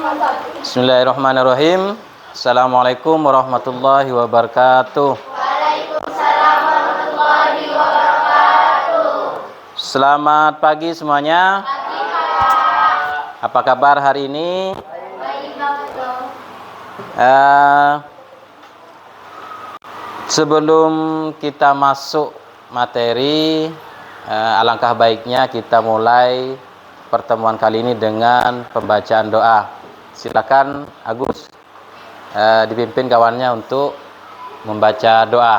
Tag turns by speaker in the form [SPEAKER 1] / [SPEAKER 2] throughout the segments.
[SPEAKER 1] Bismillahirrahmanirrahim. Assalamualaikum warahmatullahi wabarakatuh.
[SPEAKER 2] Waalaikumsalam warahmatullahi wabarakatuh.
[SPEAKER 1] Selamat pagi semuanya.
[SPEAKER 2] Pagi, Pak.
[SPEAKER 1] Apa kabar hari ini?
[SPEAKER 2] Baik, Pak.
[SPEAKER 1] Sebelum kita masuk materi, alangkah baiknya kita mulai pertemuan kali ini dengan pembacaan doa. Silakan Agus dipimpin kawannya untuk membaca doa.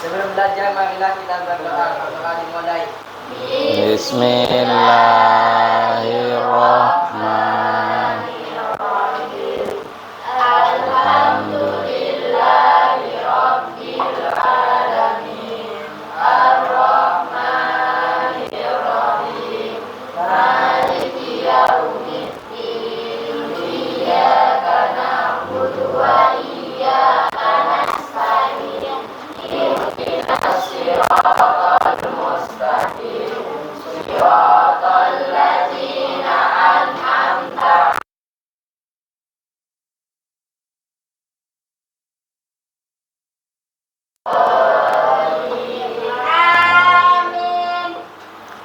[SPEAKER 3] Sebelum belajar, marilah kita berdoa. Doa dimulai.
[SPEAKER 1] Bismillahirrahmanirrahim.
[SPEAKER 2] Alhamdulillahi rabbil alamin. Ar-Rahmanir Rahim. Maliki yaumiddin. Iyyaka na'budu wa iyyaka nasta'in. Ihdinas siratal mustaqim. Siratal ladzina an'amta. Amin.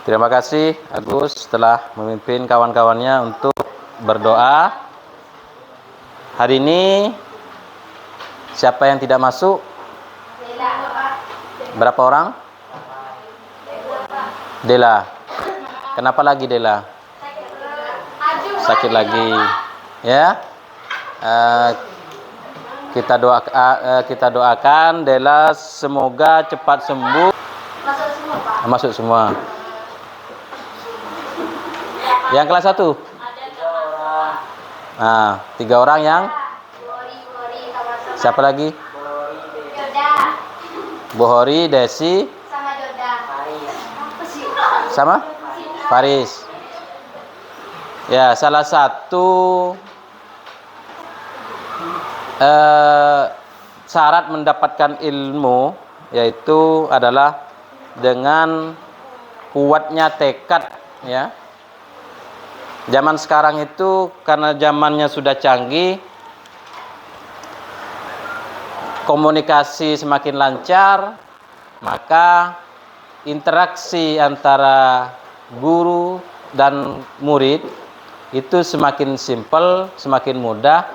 [SPEAKER 1] Terima kasih Agus telah memimpin kawan-kawannya untuk berdoa. Hari ini siapa yang tidak masuk? Berapa orang? Dela. Kenapa lagi Dela? Sakit lagi. Ya. Kita doakan Dela semoga cepat sembuh.
[SPEAKER 2] Masuk semua, Pak.
[SPEAKER 1] Masuk semua. Yang kelas 1? Nah, 3 orang yang
[SPEAKER 2] Bori sama-sama.
[SPEAKER 1] siapa lagi?
[SPEAKER 2] Joda
[SPEAKER 1] Bohori, Desi,
[SPEAKER 2] sama Joda. Apa sih?
[SPEAKER 1] sama Faris. Ya, salah satu syarat mendapatkan ilmu yaitu adalah dengan kuatnya tekad, ya. Zaman sekarang itu karena zamannya sudah canggih, komunikasi semakin lancar, maka interaksi antara guru dan murid itu semakin simpel, semakin mudah,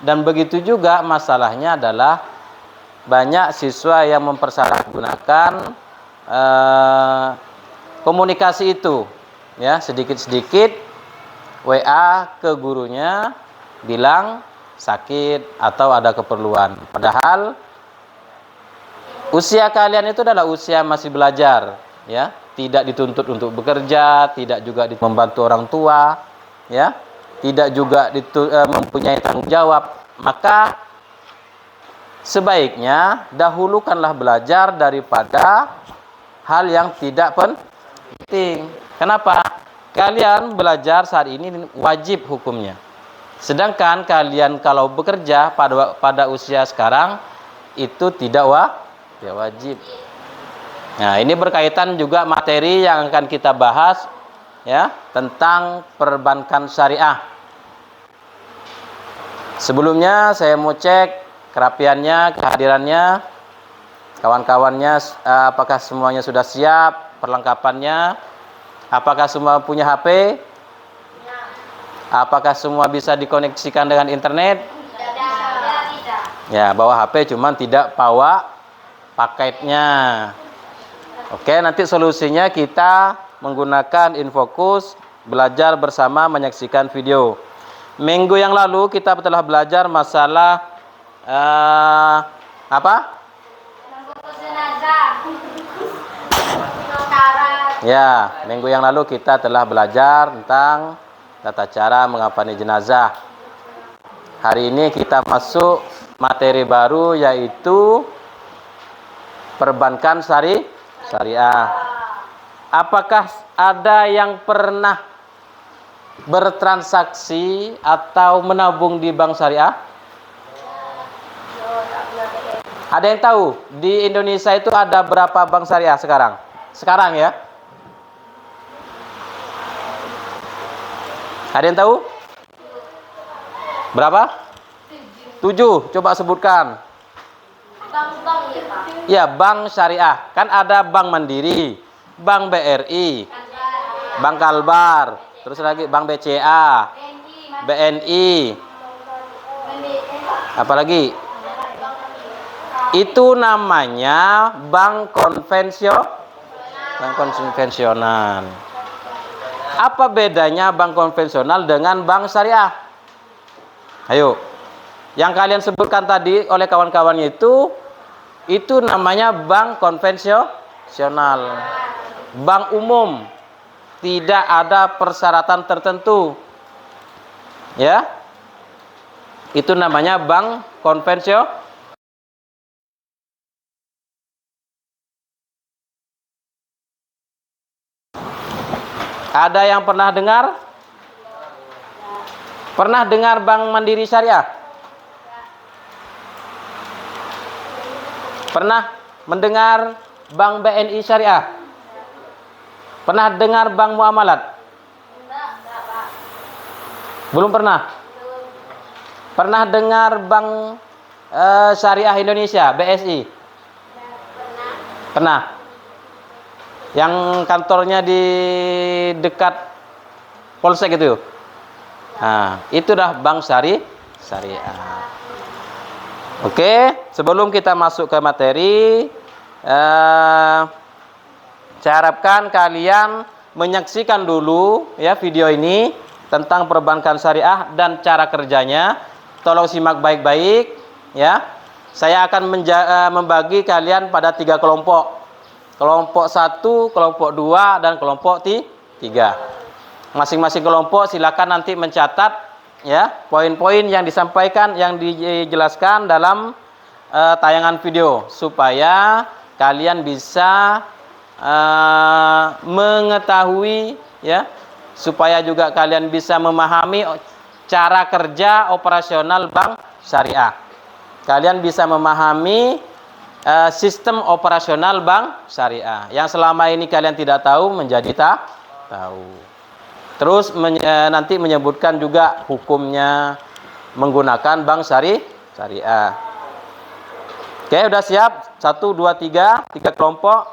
[SPEAKER 1] dan begitu juga masalahnya adalah banyak siswa yang mempersalahgunakan komunikasi itu, ya, sedikit-sedikit WA ke gurunya bilang sakit atau ada keperluan. Padahal usia kalian itu adalah usia masih belajar, ya, tidak dituntut untuk bekerja, tidak juga membantu orang tua, ya, tidak juga mempunyai tanggung jawab. Maka sebaiknya dahulukanlah belajar daripada hal yang tidak penting. Kenapa? Kalian belajar saat ini wajib hukumnya. Sedangkan kalian kalau bekerja pada usia sekarang itu tidak wajib. Nah, ini berkaitan juga materi yang akan kita bahas, ya, tentang perbankan syariah. Sebelumnya saya mau cek kerapiannya, kehadirannya, kawan-kawannya, apakah semuanya sudah siap perlengkapannya? Apakah semua punya HP? Apakah semua bisa dikoneksikan dengan internet?
[SPEAKER 2] Tidak.
[SPEAKER 1] Ya, bawa HP cuman tidak bawa paketnya. Oke, nanti solusinya kita menggunakan Infocus, belajar bersama menyaksikan video. Minggu yang lalu kita telah belajar masalah apa?
[SPEAKER 2] Membungkus jenazah.
[SPEAKER 1] Ya, minggu yang lalu kita telah belajar tentang tata cara mengafani jenazah. Hari ini kita masuk materi baru yaitu perbankan syariah. Apakah ada yang pernah bertransaksi atau menabung di bank syariah? Ada yang tahu di Indonesia itu ada berapa bank syariah sekarang? Sekarang ya? Ada yang tahu? Berapa? 7. Coba sebutkan.
[SPEAKER 2] Bank-bank ya Pak.
[SPEAKER 1] Ya, bank syariah. Kan ada Bank Mandiri, Bank BRI, Bank Kalbar, terus lagi Bank BCA, BNI. Apalagi? Itu namanya bank konvensional. Apa bedanya bank konvensional dengan bank syariah? Ayo. Yang kalian sebutkan tadi oleh kawan-kawannya itu namanya bank konvensional. Bank umum. Tidak ada persyaratan tertentu. Ya. Itu namanya bank konvensional. Ada yang pernah dengar? Pernah dengar Bank Mandiri Syariah? Pernah mendengar Bank BNI Syariah? Pernah dengar Bank Muamalat? Belum pernah? Pernah dengar Bank Syariah Indonesia, BSI? Pernah? Yang kantornya di dekat Polsek itu. Nah, itu dah bank syariah. Oke, sebelum kita masuk ke materi, saya harapkan kalian menyaksikan dulu ya video ini tentang perbankan syariah dan cara kerjanya. Tolong simak baik-baik ya. Saya akan membagi kalian pada 3 kelompok. Kelompok 1, kelompok 2, dan kelompok 3. Masing-masing kelompok silakan nanti mencatat ya poin-poin yang disampaikan, yang dijelaskan dalam tayangan video supaya kalian bisa mengetahui ya, supaya juga kalian bisa memahami cara kerja operasional bank syariah. Kalian bisa memahami sistem operasional bank syariah yang selama ini kalian tidak tahu menjadi tahu. Terus nanti menyebutkan juga hukumnya menggunakan bank syariah. Oke, udah siap? 1, 2, 3 kelompok.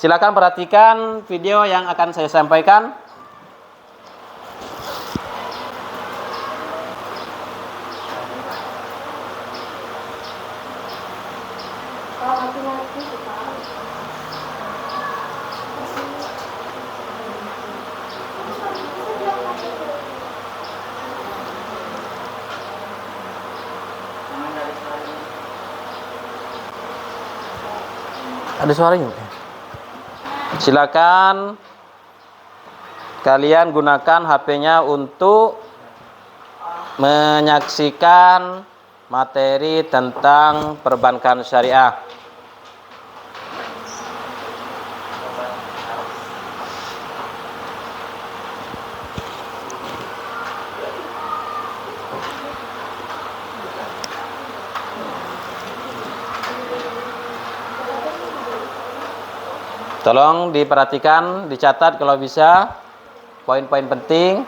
[SPEAKER 1] Silakan perhatikan video yang akan saya sampaikan. Ada suaranya? Silakan kalian gunakan HP-nya untuk menyaksikan materi tentang perbankan syariah. Tolong diperhatikan, dicatat kalau bisa poin-poin penting.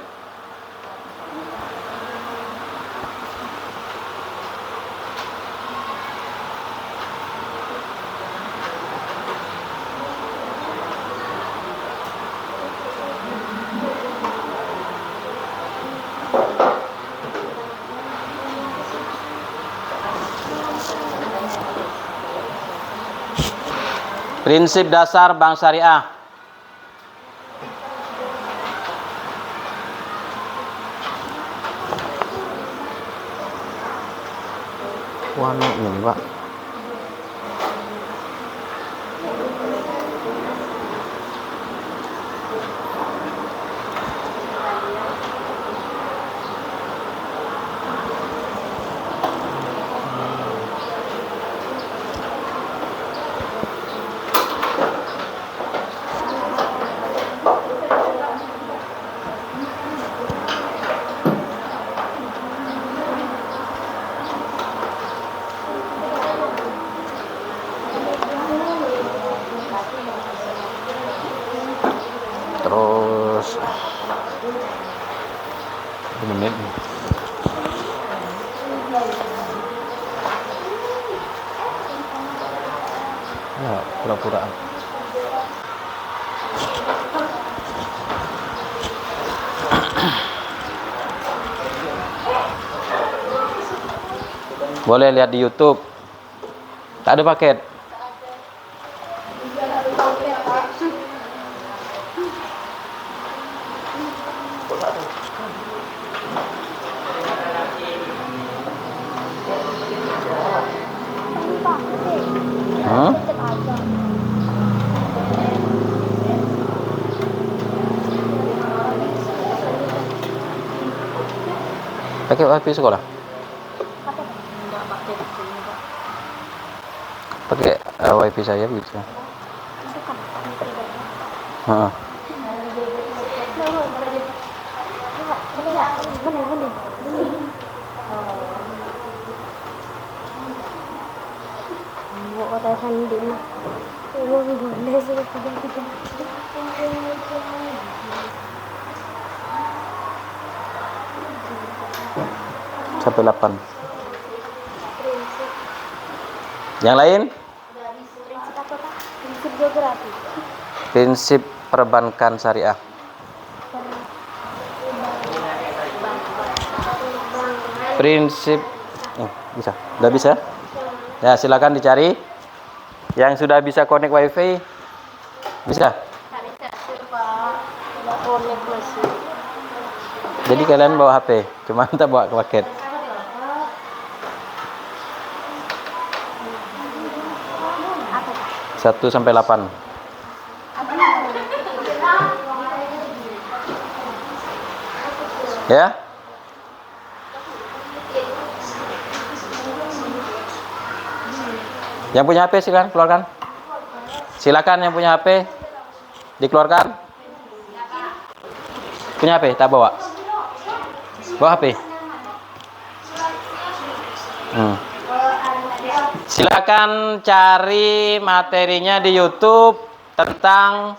[SPEAKER 1] Prinsip dasar bank syariah. Warna ini, Pak. 1 menit. Ya, pura-pura. Boleh lihat di YouTube. Tak ada paket. Hmm? Pakai wifi sekolah? Pakai wifi saya bisa. Heeh. Sampai 8. Yang lain?
[SPEAKER 2] Prinsip geografi.
[SPEAKER 1] Prinsip perbankan syariah. Prinsip bisa. Udah bisa? Ya, silakan dicari. Yang sudah bisa connect wifi bisa? Jadi kalian bawa HP, cuma kita bawa ke paket. Satu sampai 8. Ya? Yang punya HP silakan keluarkan. Silakan yang punya HP dikeluarkan. Punya HP tak bawa? Bawa HP. Silakan cari materinya di YouTube tentang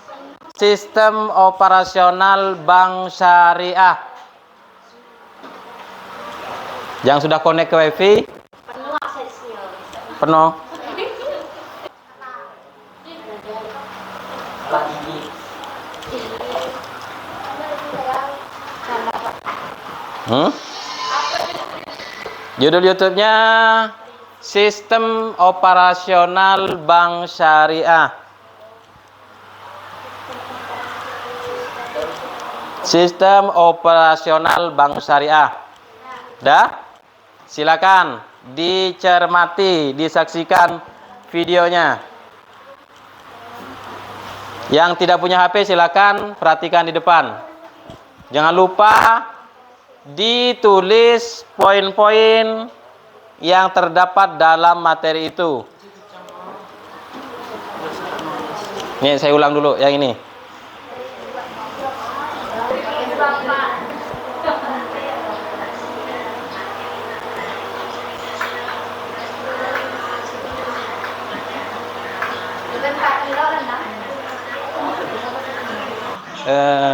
[SPEAKER 1] sistem operasional bank syariah. Yang sudah connect ke wifi?
[SPEAKER 2] Penuh aksesnya.
[SPEAKER 1] Penuh. Judul YouTube-nya Sistem Operasional Bank Syariah. Sistem Operasional Bank Syariah. Dah? Silakan dicermati, disaksikan videonya. Yang tidak punya HP silakan perhatikan di depan. Jangan lupa ditulis poin-poin yang terdapat dalam materi itu. Nih saya ulang dulu yang ini.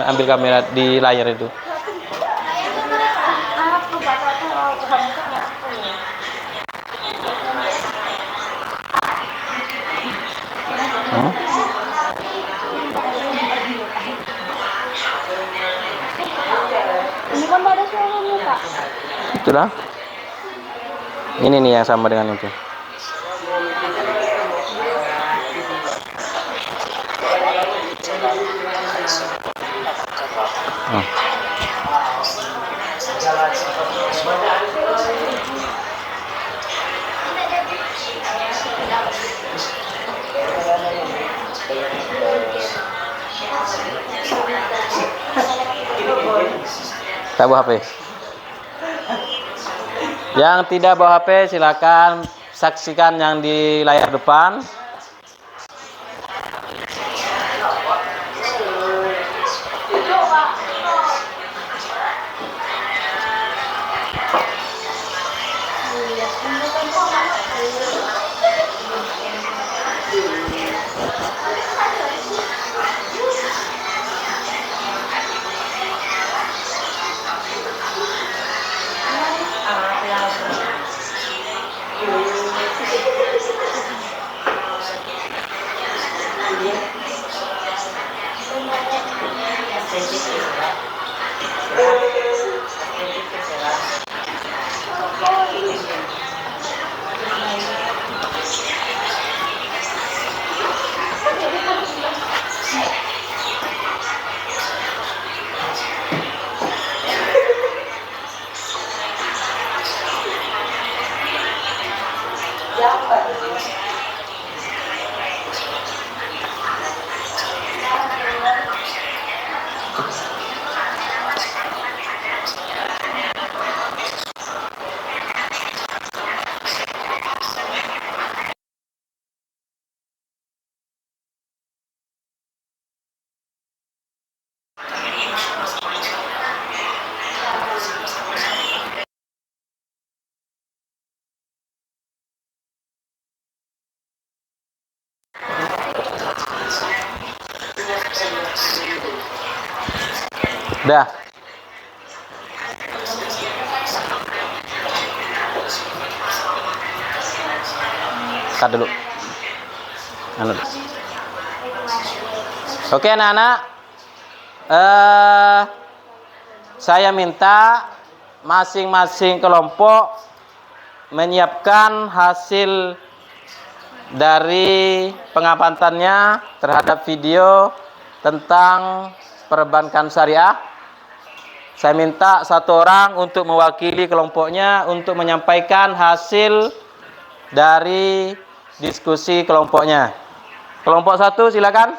[SPEAKER 1] Ambil kamera di layar itu.
[SPEAKER 2] Ini kan ada suaranya, Pak.
[SPEAKER 1] Itulah. Ini nih yang sama dengan itu. Tak bawa HP. Yang tidak bawa HP silakan saksikan yang di layar depan. Dah. Cut dulu. Anu. Oke anak-anak. Saya minta masing-masing kelompok menyiapkan hasil dari pengamatannya terhadap video tentang perbankan syariah. Saya minta satu orang untuk mewakili kelompoknya untuk menyampaikan hasil dari diskusi kelompoknya. Kelompok 1 silakan.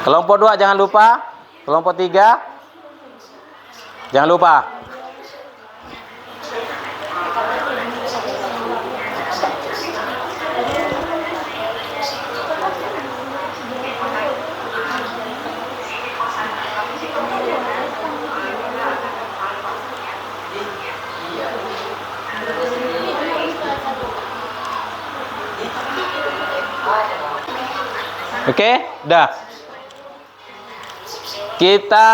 [SPEAKER 1] Kelompok 2 jangan lupa. Kelompok 3 jangan lupa. Oke, dah. Kita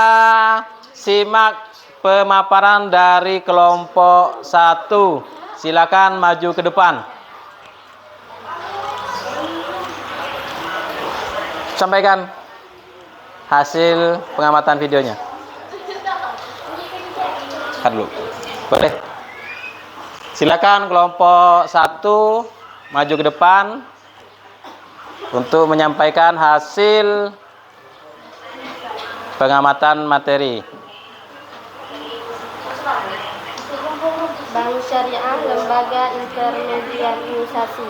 [SPEAKER 1] simak pemaparan dari kelompok 1. Silakan maju ke depan. Sampaikan hasil pengamatan videonya. Cut dulu. Boleh. Silakan kelompok 1 maju ke depan untuk menyampaikan hasil pengamatan materi.
[SPEAKER 2] Bank Syariah Lembaga Intermediarisasi.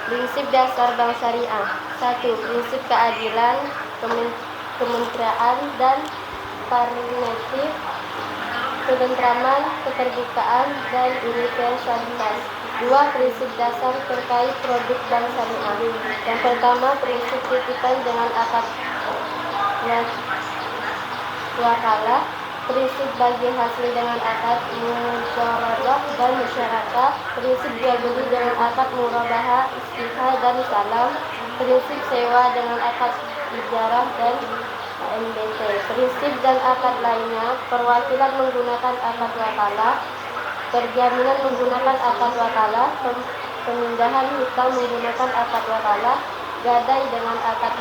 [SPEAKER 2] Prinsip dasar Bank Syariah. 1. Prinsip keadilan, kementerian dan paritatif, ketentraman, keterbukaan dan universalitas. 2. Prinsip dasar terkait produk bank syariah. Yang pertama, prinsip titipan dengan akad wakalah. Prinsip bagi hasil dengan akad musyawarah dan masyarakat. Prinsip jual beli dengan akad murabahah, istihad dan salam. Prinsip sewa dengan akad ijarah dan MBT. Prinsip dan akad lainnya, perwakilan menggunakan akad wakalah, perjaminan menggunakan akad wakalah, pemindahan hutang menggunakan akad wakalah, gadai dengan akad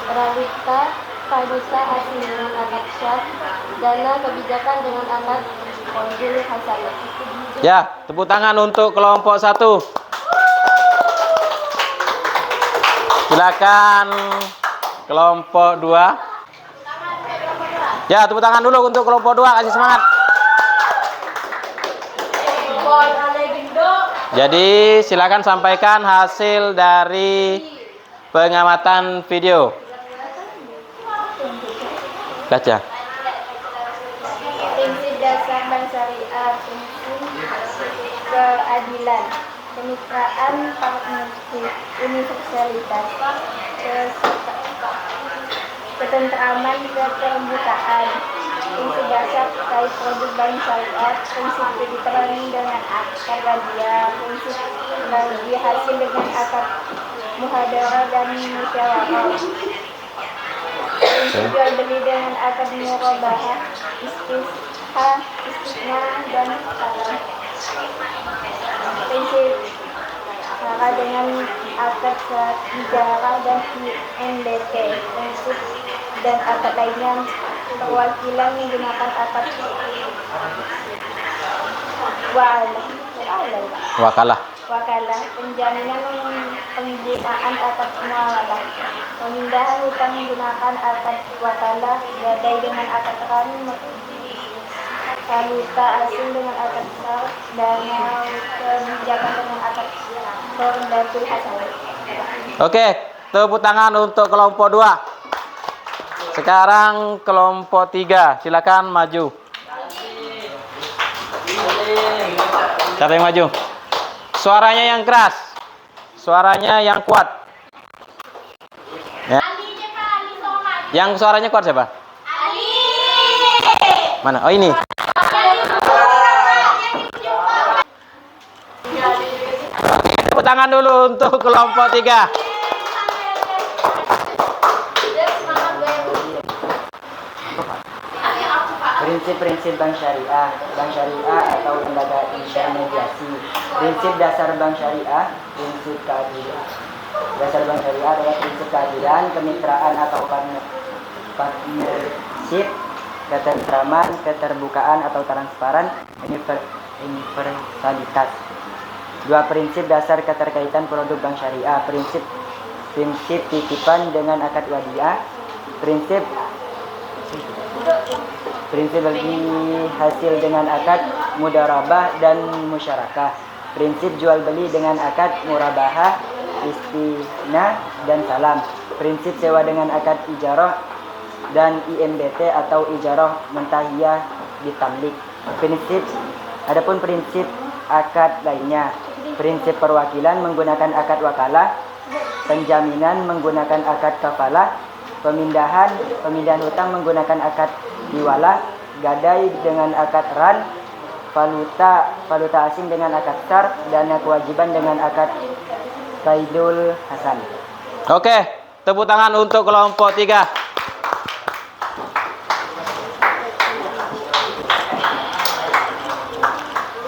[SPEAKER 2] ralita, Fadusa asli dengan akad syar, dana kebijakan dengan akad konjul hasanah.
[SPEAKER 1] Ya, tepuk tangan untuk kelompok 1. Silakan kelompok 2. Ya, tepuk tangan dulu untuk kelompok 2, kasih semangat. Jadi, silakan sampaikan hasil dari pengamatan video. Baca.
[SPEAKER 2] Prinsip dasar bank syariah, prinsip keadilan, kemitraan, partnership, universalitas, ketentraman, keterbukaan. Prinsip dasar terkait produk bank syariah, prinsip krediteran dengan akad radiah, prinsip bagi hasil dengan akad muhadarah dan musyawarah. Prinsip jual beli dengan akad murabahah, istisna dan salam. Prinsip cara dengan akad ijarah dan MBT. Prinsip dan akad lainnya, perwakilan menggunakan akad wakalah, penjaminan penggunaan akad muamalah, pemindahan hutang menggunakan akad wakalah, gadai dengan akad ran, valuta asing dengan akad sar, dana kebijakan dengan akad kordatul hasanah.
[SPEAKER 1] Oke, tepuk tangan untuk kelompok 2. Sekarang kelompok 3, silakan maju. Siapa yang maju? Suaranya yang keras, suaranya yang kuat. Ya. Yang suaranya kuat siapa? Mana? Oh ini. tangan dulu untuk kelompok 3.
[SPEAKER 3] Prinsip-prinsip bank syariah. Bank syariah atau lembaga intermediasi. Prinsip dasar bank syariah, prinsip keadilan. Dasar bank syariah adalah prinsip keadilan, kemitraan atau partnership, ketentraman, keterbukaan atau transparan, universalitas. Dua prinsip dasar keterkaitan produk bank syariah. Prinsip titipan dengan akad wadiah. Prinsip bagi hasil dengan akad mudarabah dan musyarakah. Prinsip jual beli dengan akad murabahah, istinah dan salam. Prinsip sewa dengan akad ijarah dan IMBT atau ijarah mentahiyah ditamlik. Adapun prinsip akad lainnya. Prinsip perwakilan menggunakan akad wakalah, penjaminan menggunakan akad kafalah, pemindahan hutang menggunakan akad diwalah, gadai dengan akad ran, valuta asing dengan akad sar, dana kewajiban dengan akad kaidul hasan.
[SPEAKER 1] Oke, tepuk tangan untuk kelompok 3.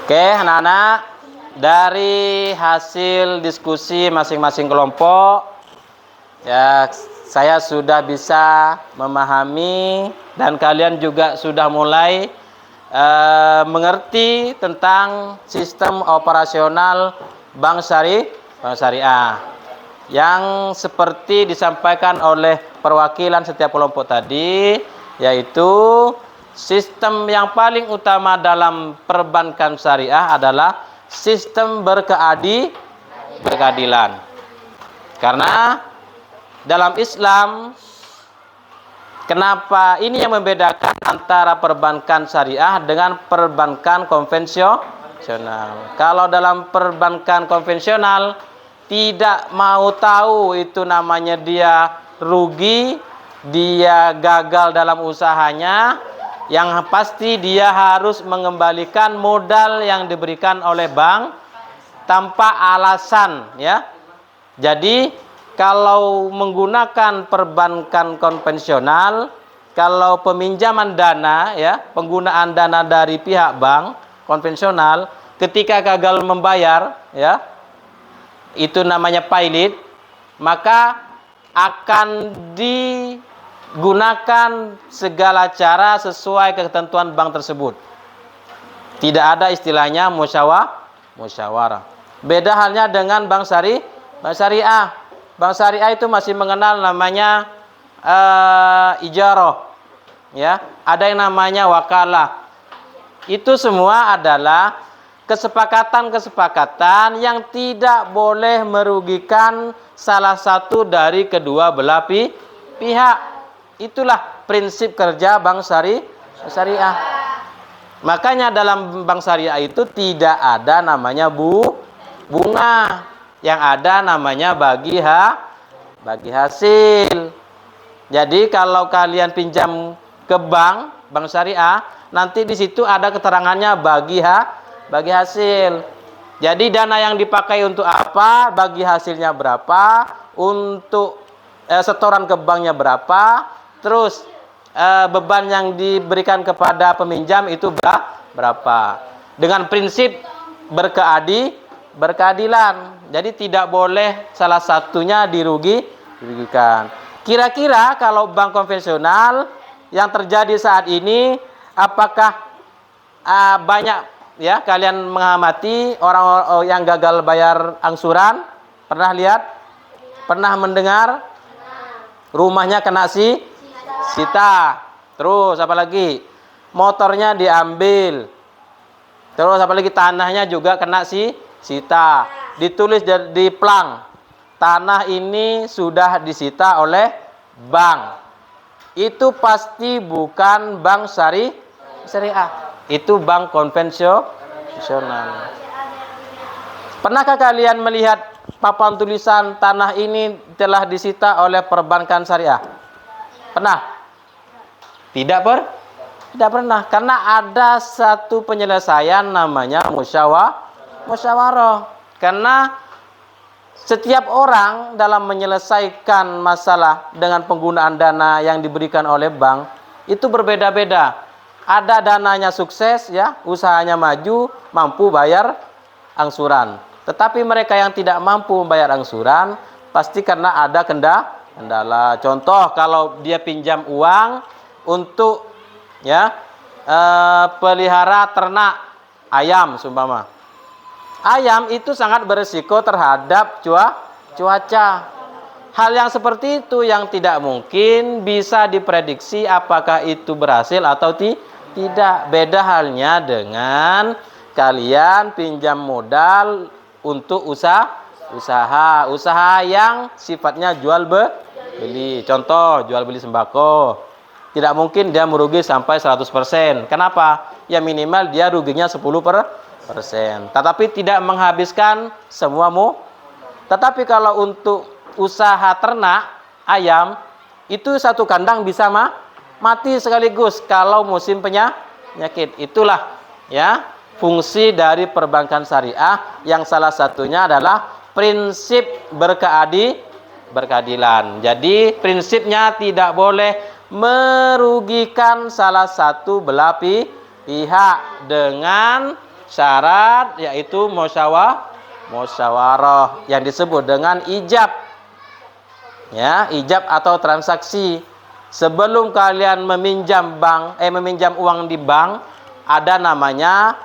[SPEAKER 1] Oke, anak-anak, dari hasil diskusi masing-masing kelompok, ya, saya sudah bisa memahami dan kalian juga sudah mulai mengerti tentang sistem operasional bank syariah yang seperti disampaikan oleh perwakilan setiap kelompok tadi, yaitu sistem yang paling utama dalam perbankan syariah adalah sistem berkeadilan. Karena dalam Islam, kenapa ini yang membedakan antara perbankan syariah dengan perbankan konvensional? Kalau dalam perbankan konvensional tidak mau tahu itu namanya dia rugi, dia gagal dalam usahanya, yang pasti dia harus mengembalikan modal yang diberikan oleh bank tanpa alasan, ya. Jadi kalau menggunakan perbankan konvensional, kalau peminjaman dana, ya, penggunaan dana dari pihak bank konvensional, ketika gagal membayar, ya, itu namanya pailit, maka akan digunakan segala cara sesuai ketentuan bank tersebut. Tidak ada istilahnya musyawarah. Beda halnya dengan bank syariah. Bank syariah itu masih mengenal namanya ijarah, ya. Ada yang namanya wakalah. Itu semua adalah kesepakatan yang tidak boleh merugikan salah satu dari kedua belah pihak. Itulah prinsip kerja bank syariah. Makanya dalam bank syariah itu tidak ada namanya bunga. Yang ada namanya bagi hasil. Jadi kalau kalian pinjam ke bank syariah, nanti di situ ada keterangannya bagi hasil. Jadi dana yang dipakai untuk apa, bagi hasilnya berapa, untuk setoran ke banknya berapa, terus beban yang diberikan kepada peminjam itu berapa. Dengan prinsip berkeadilan. Jadi tidak boleh salah satunya dirugikan. Kira-kira kalau bank konvensional yang terjadi saat ini, apakah banyak, ya, kalian mengamati orang yang gagal bayar angsuran? Pernah lihat? Pernah mendengar? Rumahnya kena sita. Terus apa lagi? Motornya diambil. Terus apa lagi? Tanahnya juga kena sita. Ditulis di plang, tanah ini sudah disita oleh bank. Itu pasti bukan bank syariah. Itu bank konvensional. Pernahkah kalian melihat papan tulisan tanah ini telah disita oleh perbankan syariah? Pernah? Tidak pernah. Karena ada satu penyelesaian namanya musyawarah. Karena Setiap orang dalam menyelesaikan masalah dengan penggunaan dana yang diberikan oleh bank itu berbeda-beda. Ada dananya sukses ya, usahanya maju, mampu bayar angsuran. Tetapi mereka yang tidak mampu membayar angsuran pasti karena ada kendala. Contoh, kalau dia pinjam uang untuk ya pelihara ternak ayam sumpama. Ayam itu sangat berisiko terhadap cuaca. Hal yang seperti itu yang tidak mungkin bisa diprediksi apakah itu berhasil atau tidak. Beda halnya dengan kalian pinjam modal untuk usaha yang sifatnya jual beli. Contoh, jual beli sembako. Tidak mungkin dia merugi sampai 100%. Kenapa? Ya minimal dia ruginya 10%. Tetapi tidak menghabiskan semuamu. Tetapi kalau untuk usaha ternak ayam, itu satu kandang bisa mati sekaligus kalau musim penyakit. Itulah ya fungsi dari perbankan syariah yang salah satunya adalah prinsip berkeadilan. Jadi prinsipnya tidak boleh merugikan salah satu belah pihak dengan syarat yaitu musyawarah yang disebut dengan ijab. Ya, ijab atau transaksi. Sebelum kalian meminjam uang di bank, ada namanya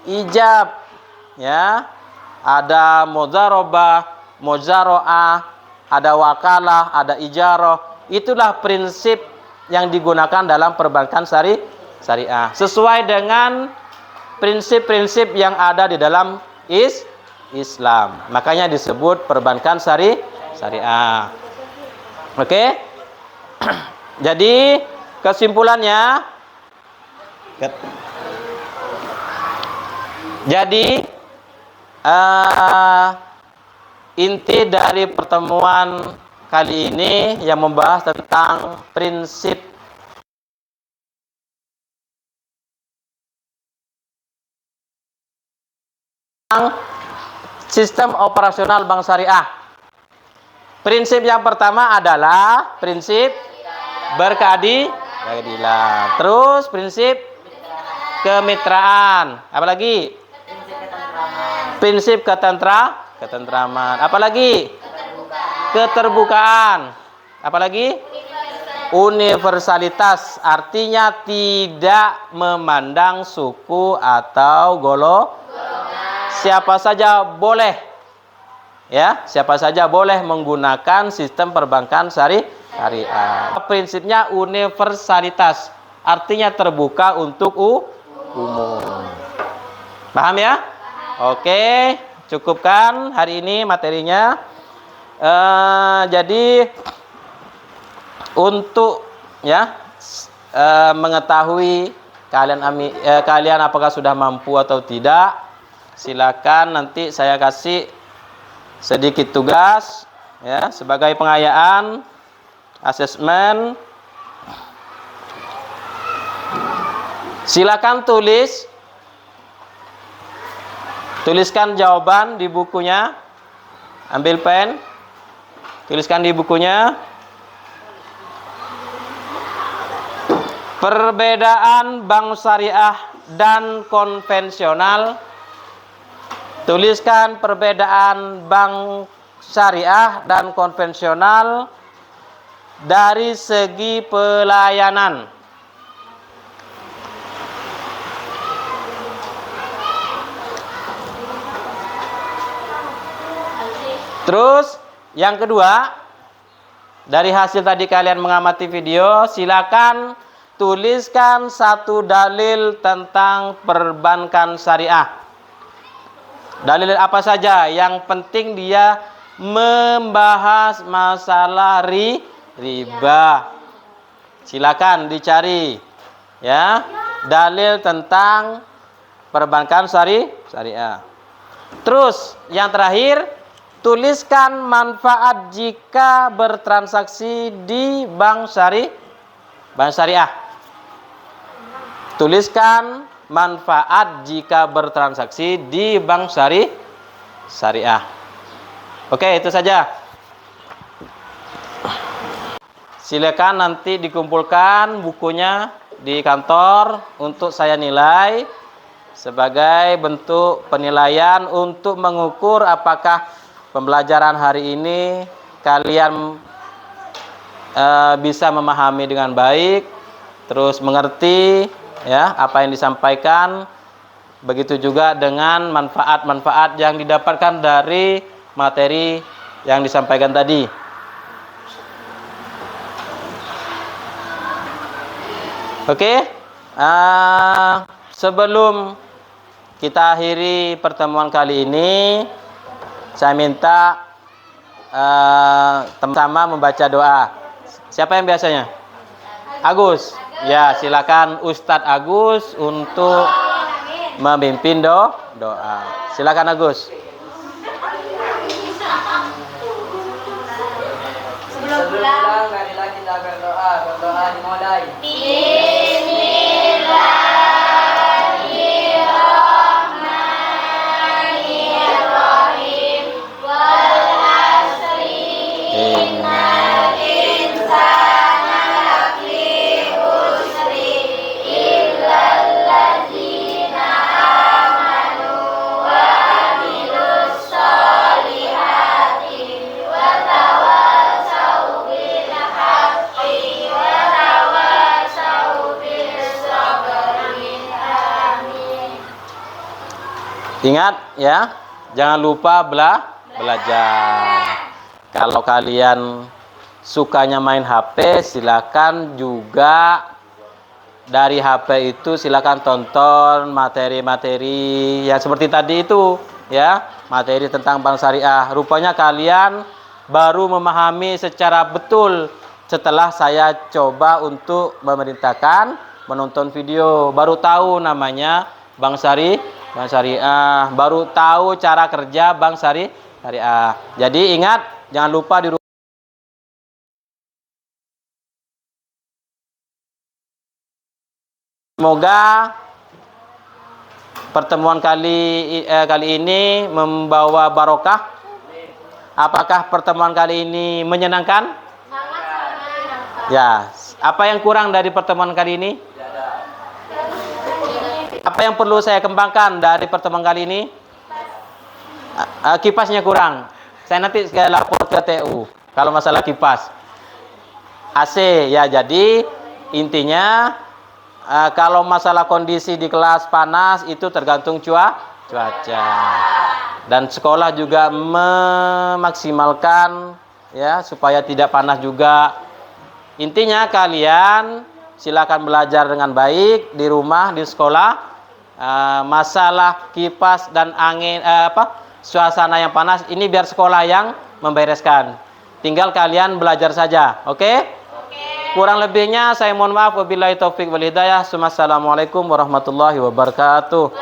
[SPEAKER 1] ijab. Ya. Ada mudharabah, muzaroah, ada wakalah, ada ijarah. Itulah prinsip yang digunakan dalam perbankan syariah. Sesuai dengan prinsip-prinsip yang ada di dalam Islam. Makanya disebut perbankan syariah. Oke? Jadi kesimpulannya, inti dari pertemuan kali ini yang membahas tentang prinsip sistem operasional bank syariah. Prinsip yang pertama adalah prinsip berkeadilan. Terus prinsip kemitraan. Apalagi? Prinsip ketentraman. Apalagi? Keterbukaan. Apalagi? Universalitas. Artinya tidak memandang suku atau golongan. Siapa saja boleh, ya, siapa saja boleh menggunakan sistem perbankan syariah. Prinsipnya universalitas, artinya terbuka untuk umum. Paham ya? Oke, cukupkan hari ini materinya. Jadi untuk ya mengetahui kalian apakah sudah mampu atau tidak. Silakan nanti saya kasih sedikit tugas ya sebagai pengayaan asesmen. Silakan tuliskan jawaban di bukunya. Ambil pen, tuliskan di bukunya. Perbedaan bank syariah dan konvensional. Tuliskan perbedaan bank syariah dan konvensional dari segi pelayanan. Terus yang kedua, dari hasil tadi kalian mengamati video, silakan tuliskan satu dalil tentang perbankan syariah. Dalil apa saja? Yang penting dia membahas masalah riba. Silakan dicari ya dalil tentang perbankan syariah. Terus yang terakhir, tuliskan manfaat jika bertransaksi di bank syariah. Tuliskan manfaat jika bertransaksi di bank syariah. Oke, itu saja. Silakan nanti dikumpulkan bukunya di kantor untuk saya nilai sebagai bentuk penilaian untuk mengukur apakah pembelajaran hari ini kalian bisa memahami dengan baik, terus mengerti ya apa yang disampaikan. Begitu juga dengan manfaat-manfaat yang didapatkan dari materi yang disampaikan tadi. Oke, sebelum kita akhiri pertemuan kali ini, saya minta sama-sama membaca doa. Siapa yang biasanya? Agus. Ya, silakan Ustadz Agus untuk memimpin doa. Silakan Agus.
[SPEAKER 3] Sebelum pulang, marilah kita berdoa. Berdoa dimulai.
[SPEAKER 2] Bismillahirrahmanirrahim. Wal asri innal insana lafi khusri illal ladzina amanu wa amilus solihati wa tawassaw bil haqqi wa tawassaw bis sabri. Amin.
[SPEAKER 1] Ingat ya, jangan lupa belajar. Kalau kalian sukanya main HP, silakan juga dari HP itu silakan tonton materi-materi yang seperti tadi itu ya, materi tentang bank syariah. Rupanya kalian baru memahami secara betul setelah saya coba untuk memerintahkan menonton video, baru tahu namanya bank syariah, baru tahu cara kerja bank syariah. Jadi ingat, jangan lupa di semoga pertemuan kali ini membawa barokah. Apakah pertemuan kali ini menyenangkan? Ya, apa yang kurang dari pertemuan kali ini? Apa yang perlu saya kembangkan dari pertemuan kali ini? Kipasnya kurang. Saya nanti lapor ke TU kalau masalah kipas. AC ya, jadi intinya kalau masalah kondisi di kelas panas itu tergantung cuaca. Dan sekolah juga memaksimalkan ya supaya tidak panas juga. Intinya kalian silakan belajar dengan baik di rumah, di sekolah. Masalah kipas dan angin suasana yang panas ini biar sekolah yang membereskan. Tinggal kalian belajar saja, oke? Kurang lebihnya saya mohon maaf. Wabillahi taufik wal hidayah. Assalamualaikum warahmatullahi wabarakatuh.